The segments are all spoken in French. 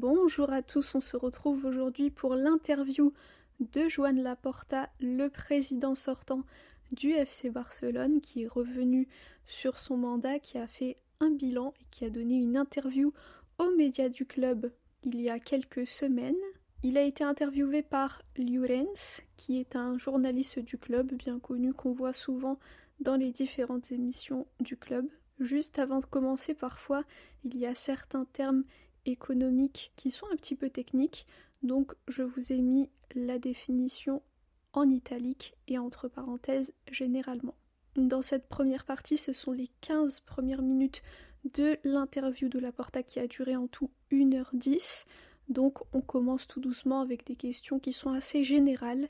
Bonjour à tous, on se retrouve aujourd'hui pour l'interview de Joan Laporta, le président sortant du FC Barcelone, qui est revenu sur son mandat, qui a fait un bilan et qui a donné une interview aux médias du club il y a quelques semaines. Il a été interviewé par Llorens, qui est un journaliste du club, bien connu, qu'on voit souvent dans les différentes émissions du club. Juste avant de commencer, parfois, il y a certains termes économiques qui sont un petit peu techniques, donc je vous ai mis la définition en italique et entre parenthèses généralement. Dans cette première partie, ce sont les 15 premières minutes de l'interview de Laporta qui a duré en tout 1h10. Donc on commence tout doucement avec des questions qui sont assez générales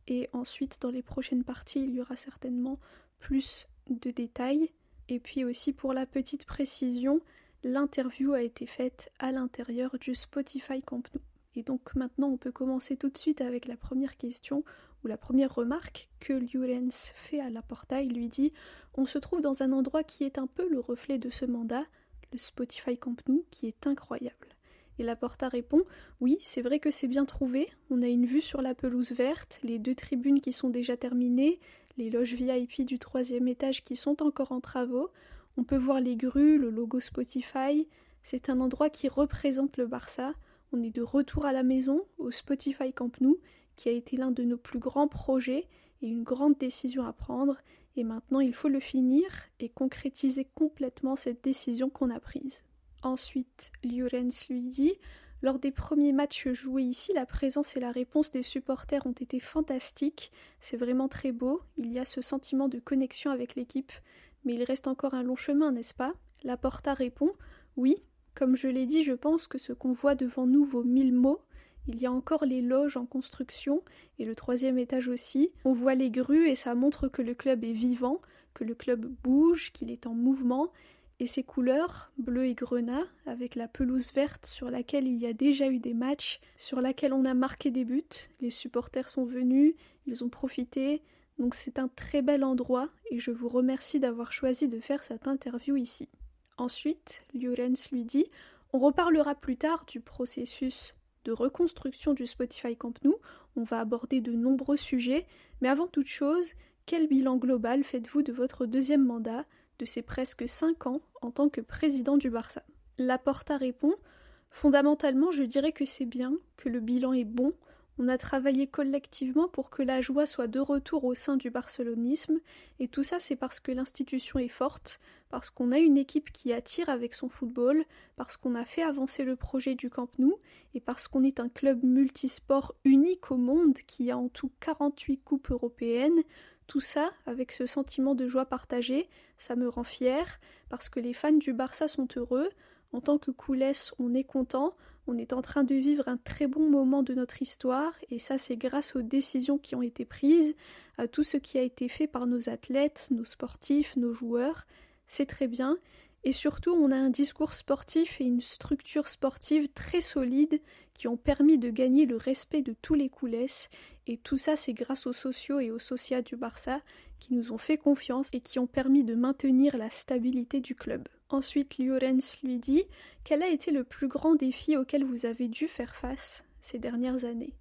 et ensuite dans les prochaines parties il y aura certainement plus de détails. Et puis aussi pour la petite précision, l'interview a été faite à l'intérieur du Spotify Camp Nou. Et donc maintenant on peut commencer tout de suite avec la première question ou la première remarque que Llorens fait à Laporta. Il lui dit « On se trouve dans un endroit qui est un peu le reflet de ce mandat, le Spotify Camp Nou, qui est incroyable. » Et Laporta répond « Oui, c'est vrai que c'est bien trouvé, on a une vue sur la pelouse verte, les 2 tribunes qui sont déjà terminées, les loges VIP du 3e étage qui sont encore en travaux, on peut voir les grues, le logo Spotify, c'est un endroit qui représente le Barça, on est de retour à la maison, au Spotify Camp Nou, qui a été l'un de nos plus grands projets et une grande décision à prendre, et maintenant il faut le finir et concrétiser complètement cette décision qu'on a prise. » Ensuite, Llorens lui dit « Lors des premiers matchs joués ici, la présence et la réponse des supporters ont été fantastiques. C'est vraiment très beau. Il y a ce sentiment de connexion avec l'équipe. Mais il reste encore un long chemin, n'est-ce pas ?» Laporta répond « Oui, comme je l'ai dit, je pense que ce qu'on voit devant nous vaut 1000 mots. Il y a encore les loges en construction et le 3e étage aussi. On voit les grues et ça montre que le club est vivant, que le club bouge, qu'il est en mouvement. » Et ces couleurs, bleu et grenat, avec la pelouse verte sur laquelle il y a déjà eu des matchs, sur laquelle on a marqué des buts, les supporters sont venus, ils ont profité, donc c'est un très bel endroit et je vous remercie d'avoir choisi de faire cette interview ici. Ensuite, Llorens lui dit « On reparlera plus tard du processus de reconstruction du Spotify Camp Nou, on va aborder de nombreux sujets, mais avant toute chose, quel bilan global faites-vous de votre 2e mandat, de ses presque 5 ans en tant que président du Barça ?» Laporta répond « Fondamentalement, je dirais que c'est bien, que le bilan est bon. On a travaillé collectivement pour que la joie soit de retour au sein du barcelonisme, et tout ça c'est parce que l'institution est forte, parce qu'on a une équipe qui attire avec son football, parce qu'on a fait avancer le projet du Camp Nou, et parce qu'on est un club multisport unique au monde qui a en tout 48 coupes européennes. Tout ça, avec ce sentiment de joie partagée, ça me rend fier, parce que les fans du Barça sont heureux. En tant que Culés, on est content, on est en train de vivre un très bon moment de notre histoire, et ça c'est grâce aux décisions qui ont été prises, à tout ce qui a été fait par nos athlètes, nos sportifs, nos joueurs. C'est très bien, et surtout on a un discours sportif et une structure sportive très solide qui ont permis de gagner le respect de tous les Culés, et tout ça c'est grâce aux socios et aux socias du Barça qui nous ont fait confiance et qui ont permis de maintenir la stabilité du club. Ensuite, Llorens lui dit « Quel a été le plus grand défi auquel vous avez dû faire face ces dernières années ?»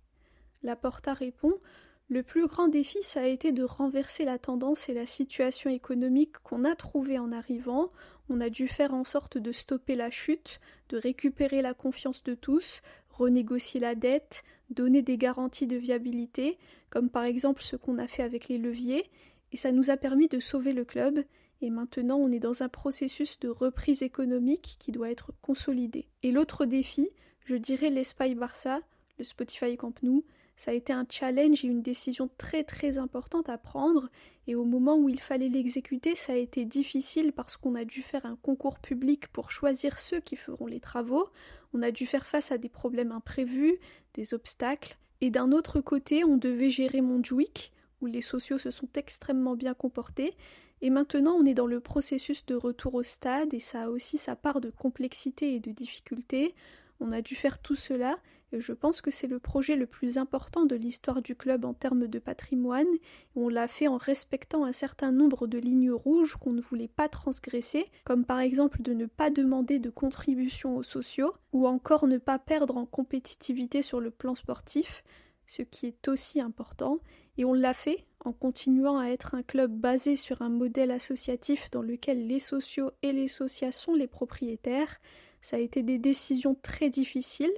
Laporta répond « Le plus grand défi, ça a été de renverser la tendance et la situation économique qu'on a trouvée en arrivant. On a dû faire en sorte de stopper la chute, de récupérer la confiance de tous, renégocier la dette, donner des garanties de viabilité, comme par exemple ce qu'on a fait avec les leviers, et ça nous a permis de sauver le club. Et maintenant, on est dans un processus de reprise économique qui doit être consolidé. Et l'autre défi, je dirais l'Espagne Barça, le Spotify Camp Nou, ça a été un challenge et une décision très très importante à prendre. Et au moment où il fallait l'exécuter, ça a été difficile parce qu'on a dû faire un concours public pour choisir ceux qui feront les travaux. On a dû faire face à des problèmes imprévus, des obstacles. Et d'un autre côté, on devait gérer Montjuïc, où les socios se sont extrêmement bien comportés. Et maintenant, on est dans le processus de retour au stade et ça a aussi sa part de complexité et de difficulté. On a dû faire tout cela et je pense que c'est le projet le plus important de l'histoire du club en termes de patrimoine. On l'a fait en respectant un certain nombre de lignes rouges qu'on ne voulait pas transgresser, comme par exemple de ne pas demander de contribution aux sociaux, ou encore ne pas perdre en compétitivité sur le plan sportif, ce qui est aussi important, et on l'a fait en continuant à être un club basé sur un modèle associatif dans lequel les sociaux et les socias sont les propriétaires. Ça a été des décisions très difficiles,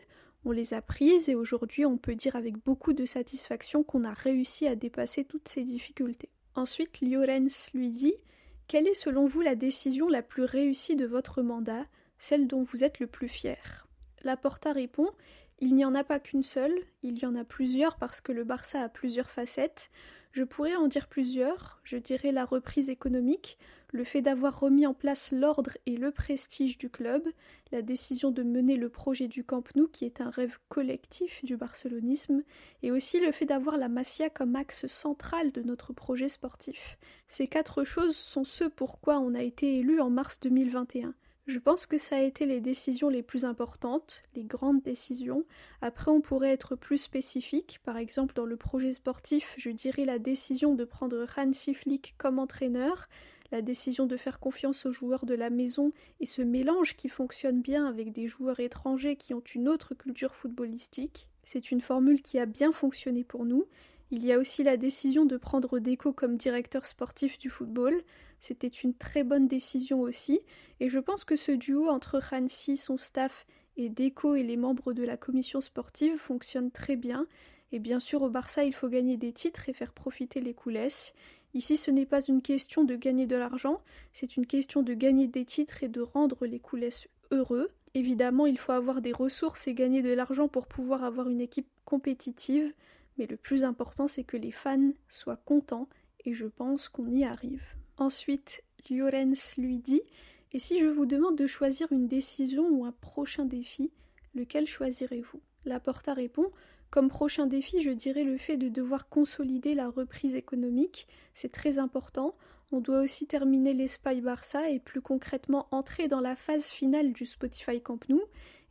on les a prises et aujourd'hui on peut dire avec beaucoup de satisfaction qu'on a réussi à dépasser toutes ces difficultés. Ensuite, Llorens lui dit « Quelle est selon vous la décision la plus réussie de votre mandat, celle dont vous êtes le plus fier ?» Laporta répond « Il n'y en a pas qu'une seule, il y en a plusieurs parce que le Barça a plusieurs facettes. Je pourrais en dire plusieurs, je dirais la reprise économique, le fait d'avoir remis en place l'ordre et le prestige du club, la décision de mener le projet du Camp Nou qui est un rêve collectif du barcelonisme, et aussi le fait d'avoir la Masia comme axe central de notre projet sportif. Ces 4 choses sont ce pourquoi on a été élu en mars 2021. Je pense que ça a été les décisions les plus importantes, les grandes décisions. Après, on pourrait être plus spécifique. Par exemple, dans le projet sportif, je dirais la décision de prendre Hansi Flick comme entraîneur, la décision de faire confiance aux joueurs de la maison et ce mélange qui fonctionne bien avec des joueurs étrangers qui ont une autre culture footballistique. C'est une formule qui a bien fonctionné pour nous. Il y a aussi la décision de prendre Deco comme directeur sportif du football. C'était une très bonne décision aussi, et je pense que ce duo entre Hansi, son staff, et Deco et les membres de la commission sportive fonctionne très bien. Et bien sûr, au Barça, il faut gagner des titres et faire profiter les coulisses. Ici, ce n'est pas une question de gagner de l'argent, c'est une question de gagner des titres et de rendre les coulisses heureux. Évidemment, il faut avoir des ressources et gagner de l'argent pour pouvoir avoir une équipe compétitive, mais le plus important, c'est que les fans soient contents, et je pense qu'on y arrive. Ensuite, Llorens lui dit « Et si je vous demande de choisir une décision ou un prochain défi, lequel choisirez-vous » Laporta répond « Comme prochain défi, je dirais le fait de devoir consolider la reprise économique, c'est très important. On doit aussi terminer l'Espagne Barça et plus concrètement entrer dans la phase finale du Spotify Camp Nou,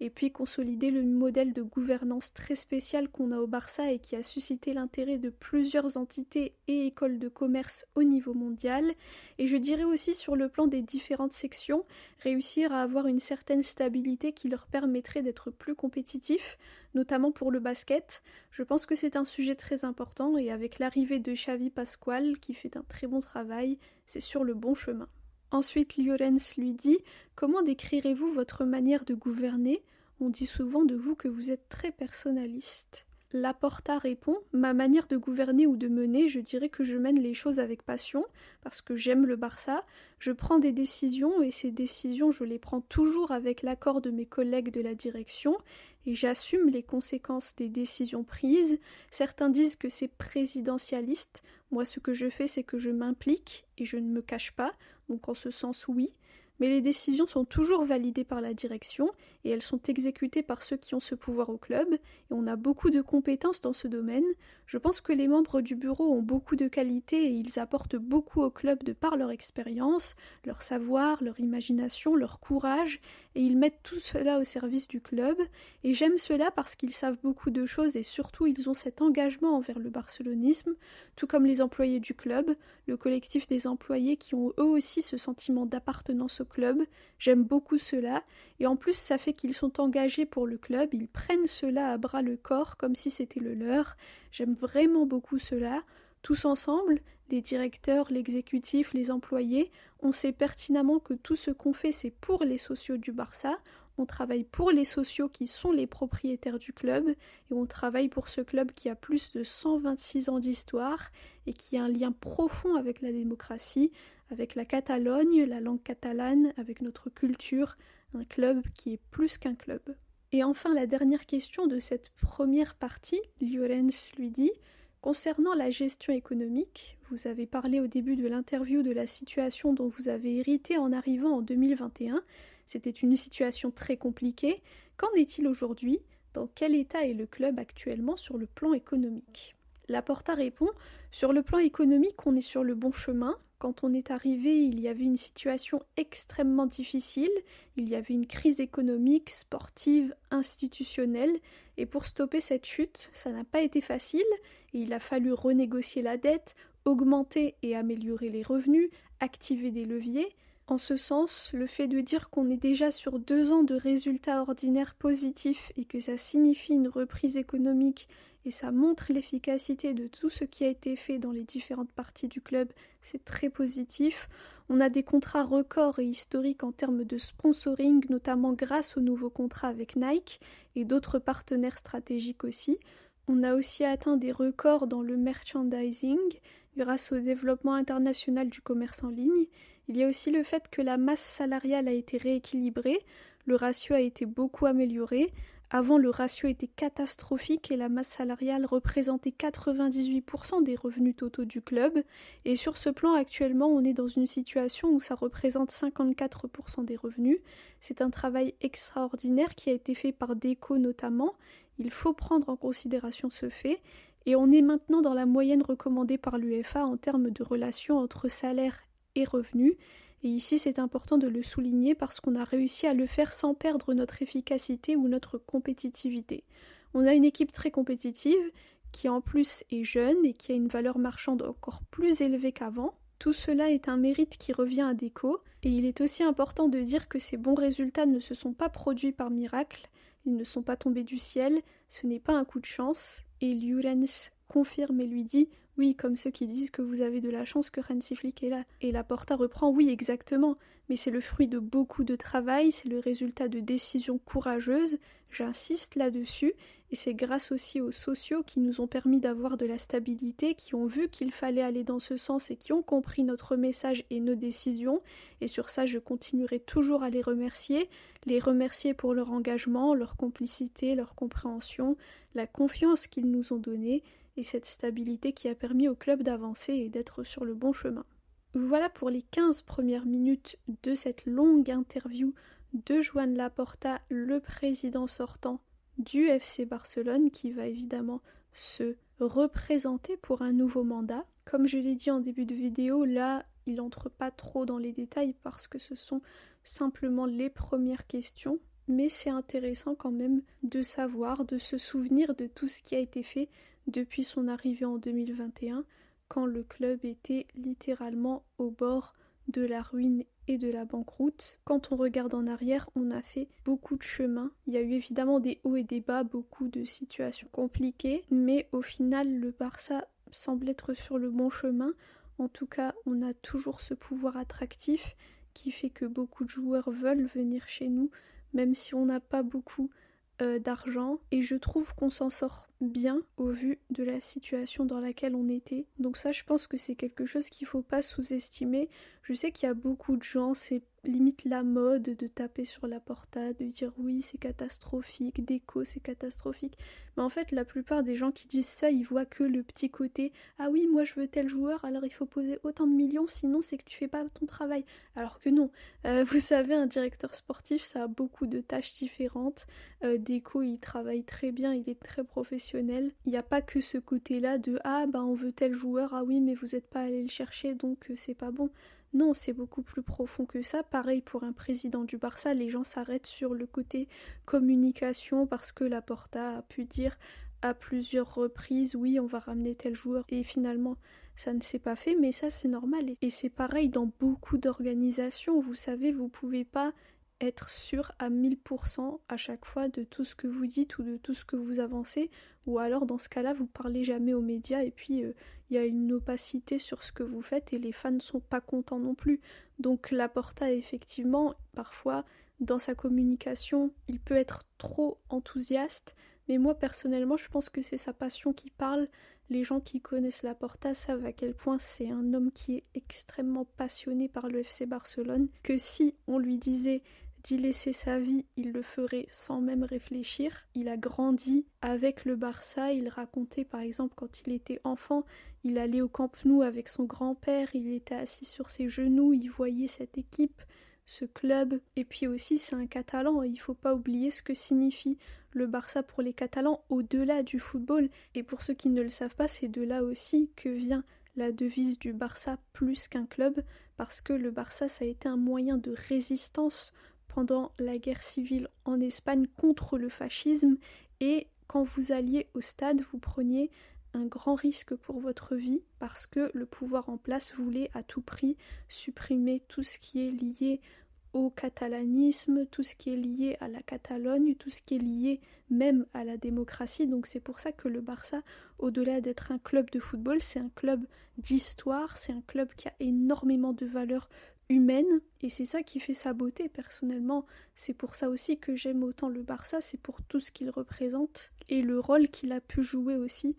et puis consolider le modèle de gouvernance très spécial qu'on a au Barça et qui a suscité l'intérêt de plusieurs entités et écoles de commerce au niveau mondial. Et je dirais aussi sur le plan des différentes sections, réussir à avoir une certaine stabilité qui leur permettrait d'être plus compétitifs, notamment pour le basket. Je pense que c'est un sujet très important et avec l'arrivée de Xavi Pascual, qui fait un très bon travail, c'est sur le bon chemin. Ensuite, Llorens lui dit « Comment décrirez-vous votre manière de gouverner ? On dit souvent de vous que vous êtes très personnaliste. » Laporta répond « Ma manière de gouverner ou de mener, je dirais que je mène les choses avec passion, parce que j'aime le Barça. Je prends des décisions, et ces décisions, je les prends toujours avec l'accord de mes collègues de la direction, et j'assume les conséquences des décisions prises. Certains disent que c'est présidentialiste. Moi, ce que je fais, c'est que je m'implique, et je ne me cache pas. Donc en ce sens, oui. Mais les décisions sont toujours validées par la direction et elles sont exécutées par ceux qui ont ce pouvoir au club, et on a beaucoup de compétences dans ce domaine. Je pense que les membres du bureau ont beaucoup de qualités et ils apportent beaucoup au club de par leur expérience, leur savoir, leur imagination, leur courage, et ils mettent tout cela au service du club, et j'aime cela parce qu'ils savent beaucoup de choses et surtout ils ont cet engagement envers le barcelonisme, tout comme les employés du club, le collectif des employés qui ont eux aussi ce sentiment d'appartenance au club. J'aime beaucoup cela, et en plus ça fait qu'ils sont engagés pour le club, ils prennent cela à bras le corps comme si c'était le leur. J'aime vraiment beaucoup cela. Tous ensemble, les directeurs, l'exécutif, les employés, on sait pertinemment que tout ce qu'on fait c'est pour les socios du Barça, on travaille pour les socios qui sont les propriétaires du club, et on travaille pour ce club qui a plus de 126 ans d'histoire et qui a un lien profond avec la démocratie, avec la Catalogne, la langue catalane, avec notre culture, un club qui est plus qu'un club. Et enfin, la dernière question de cette première partie, Llorens lui dit « Concernant la gestion économique, vous avez parlé au début de l'interview de la situation dont vous avez hérité en arrivant en 2021. C'était une situation très compliquée. Qu'en est-il aujourd'hui ? Dans quel état est le club actuellement sur le plan économique ?» Laporta répond « Sur le plan économique, on est sur le bon chemin. Quand on est arrivé, il y avait une situation extrêmement difficile, il y avait une crise économique, sportive, institutionnelle, et pour stopper cette chute, ça n'a pas été facile, et il a fallu renégocier la dette, augmenter et améliorer les revenus, activer des leviers. En ce sens, le fait de dire qu'on est déjà sur 2 ans de résultats ordinaires positifs et que ça signifie une reprise économique et ça montre l'efficacité de tout ce qui a été fait dans les différentes parties du club, c'est très positif. On a des contrats records et historiques en termes de sponsoring, notamment grâce aux nouveaux contrats avec Nike et d'autres partenaires stratégiques aussi. On a aussi atteint des records dans le merchandising grâce au développement international du commerce en ligne. Il y a aussi le fait que la masse salariale a été rééquilibrée, le ratio a été beaucoup amélioré. Avant, le ratio était catastrophique et la masse salariale représentait 98% des revenus totaux du club. Et sur ce plan, actuellement, on est dans une situation où ça représente 54% des revenus. C'est un travail extraordinaire qui a été fait par Deco notamment. Il faut prendre en considération ce fait. Et on est maintenant dans la moyenne recommandée par l'UEFA en termes de relation entre salaire et revenus. Et ici, c'est important de le souligner parce qu'on a réussi à le faire sans perdre notre efficacité ou notre compétitivité. On a une équipe très compétitive qui en plus est jeune et qui a une valeur marchande encore plus élevée qu'avant. Tout cela est un mérite qui revient à Deco et il est aussi important de dire que ces bons résultats ne se sont pas produits par miracle, ils ne sont pas tombés du ciel, ce n'est pas un coup de chance. Et Llorens confirme et lui dit « Oui, comme ceux qui disent que vous avez de la chance que Hansi Flick est là. » Et Laporta reprend « Oui, exactement, mais c'est le fruit de beaucoup de travail, c'est le résultat de décisions courageuses, j'insiste là-dessus, et c'est grâce aussi aux sociaux qui nous ont permis d'avoir de la stabilité, qui ont vu qu'il fallait aller dans ce sens et qui ont compris notre message et nos décisions, et sur ça je continuerai toujours à les remercier pour leur engagement, leur complicité, leur compréhension, la confiance qu'ils nous ont donnée, et cette stabilité qui a permis au club d'avancer et d'être sur le bon chemin. Voilà pour les 15 premières minutes de cette longue interview de Joan Laporta, le président sortant du FC Barcelone, qui va évidemment se représenter pour un nouveau mandat. Comme je l'ai dit en début de vidéo, là, il n'entre pas trop dans les détails parce que ce sont simplement les premières questions, mais c'est intéressant quand même de savoir, de se souvenir de tout ce qui a été fait depuis son arrivée en 2021, quand le club était littéralement au bord de la ruine et de la banqueroute. Quand on regarde en arrière, on a fait beaucoup de chemin. Il y a eu évidemment des hauts et des bas, beaucoup de situations compliquées, mais au final, le Barça semble être sur le bon chemin. En tout cas, on a toujours ce pouvoir attractif qui fait que beaucoup de joueurs veulent venir chez nous, même si on n'a pas beaucoup d'argent, et je trouve qu'on s'en sort bien au vu de la situation dans laquelle on était. Donc ça, je pense que c'est quelque chose qu'il faut pas sous-estimer. Je sais qu'il y a beaucoup de gens, c'est limite la mode de taper sur Laporta, de dire oui c'est catastrophique, Deco c'est catastrophique, mais en fait la plupart des gens qui disent ça, ils voient que le petit côté ah oui moi je veux tel joueur alors il faut poser autant de millions sinon c'est que tu fais pas ton travail, alors que non. Vous savez, un directeur sportif ça a beaucoup de tâches différentes. Deco il travaille très bien, il est très professionnel, il n'y a pas que ce côté là de ah bah on veut tel joueur, ah oui mais vous n'êtes pas allé le chercher donc c'est pas bon. Non, c'est beaucoup plus profond que ça. Pareil pour un président du Barça, les gens s'arrêtent sur le côté communication parce que Laporta a pu dire à plusieurs reprises oui on va ramener tel joueur et finalement ça ne s'est pas fait, mais ça c'est normal et c'est pareil dans beaucoup d'organisations. Vous savez, vous pouvez pas être sûr à 1000% à chaque fois de tout ce que vous dites ou de tout ce que vous avancez, ou alors dans ce cas-là vous parlez jamais aux médias et puis il y a une opacité sur ce que vous faites et les fans ne sont pas contents non plus. Donc Laporta effectivement parfois dans sa communication il peut être trop enthousiaste, mais moi personnellement je pense que c'est sa passion qui parle. Les gens qui connaissent Laporta savent à quel point c'est un homme qui est extrêmement passionné par le FC Barcelone, que si on lui disait d'y laisser sa vie, il le ferait sans même réfléchir. Il a grandi avec le Barça, il racontait par exemple quand il était enfant, il allait au Camp Nou avec son grand-père, il était assis sur ses genoux, il voyait cette équipe, ce club, et puis aussi c'est un Catalan, il faut pas oublier ce que signifie le Barça pour les Catalans au-delà du football, et pour ceux qui ne le savent pas, c'est de là aussi que vient la devise du Barça plus qu'un club, parce que le Barça, ça a été un moyen de résistance pendant la guerre civile en Espagne contre le fascisme, et quand vous alliez au stade, vous preniez un grand risque pour votre vie parce que le pouvoir en place voulait à tout prix supprimer tout ce qui est lié au catalanisme, tout ce qui est lié à la Catalogne, tout ce qui est lié même à la démocratie. Donc c'est pour ça que le Barça, au-delà d'être un club de football, c'est un club d'histoire, c'est un club qui a énormément de valeurs humaines, et c'est ça qui fait sa beauté personnellement. C'est pour ça aussi que j'aime autant le Barça, c'est pour tout ce qu'il représente et le rôle qu'il a pu jouer aussi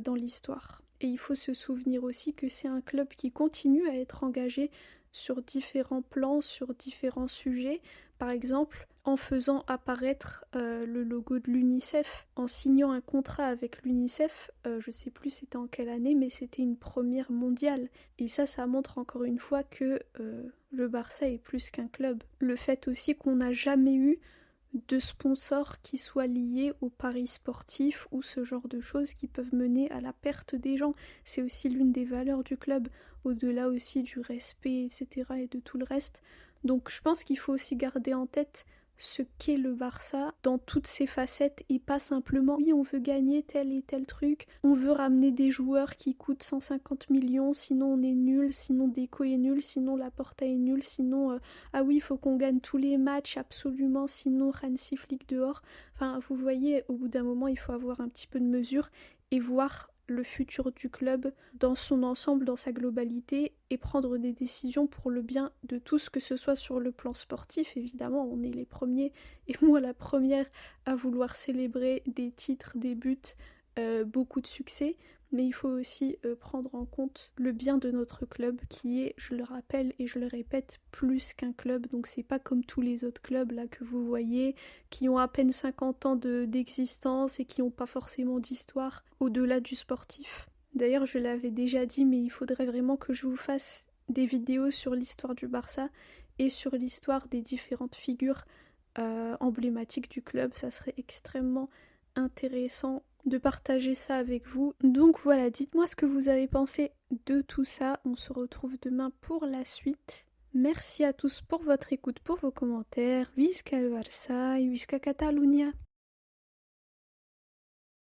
dans l'histoire. Et il faut se souvenir aussi que c'est un club qui continue à être engagé sur différents plans, sur différents sujets. Par exemple, en faisant apparaître le logo de l'UNICEF, en signant un contrat avec l'UNICEF, je sais plus c'était en quelle année, mais c'était une première mondiale. Et ça montre encore une fois que le Barça est plus qu'un club. Le fait aussi qu'on n'a jamais eu de sponsors qui soient liés aux paris sportifs ou ce genre de choses qui peuvent mener à la perte des gens. C'est aussi l'une des valeurs du club, au-delà aussi du respect, etc. et de tout le reste. Donc je pense qu'il faut aussi garder en tête ce qu'est le Barça dans toutes ses facettes et pas simplement oui on veut gagner tel et tel truc, on veut ramener des joueurs qui coûtent 150 millions, sinon on est nul, sinon Deco est nul, sinon Laporta est nul, sinon ah oui il faut qu'on gagne tous les matchs absolument, sinon Hansi Flick dehors. Enfin vous voyez, au bout d'un moment il faut avoir un petit peu de mesure et voir le futur du club dans son ensemble, dans sa globalité, et prendre des décisions pour le bien de tous, que ce soit sur le plan sportif, évidemment, on est les premiers, et moi la première à vouloir célébrer des titres, des buts, beaucoup de succès, mais il faut aussi prendre en compte le bien de notre club qui est, je le rappelle et je le répète, plus qu'un club. Donc c'est pas comme tous les autres clubs là que vous voyez qui ont à peine 50 ans d'existence et qui n'ont pas forcément d'histoire au-delà du sportif. D'ailleurs je l'avais déjà dit, mais il faudrait vraiment que je vous fasse des vidéos sur l'histoire du Barça et sur l'histoire des différentes figures emblématiques du club. Ça serait extrêmement intéressant de partager ça avec vous. Donc voilà, dites-moi ce que vous avez pensé de tout ça. On se retrouve demain pour la suite. Merci à tous pour votre écoute, pour vos commentaires. Visca el Barça et Visca Catalunya.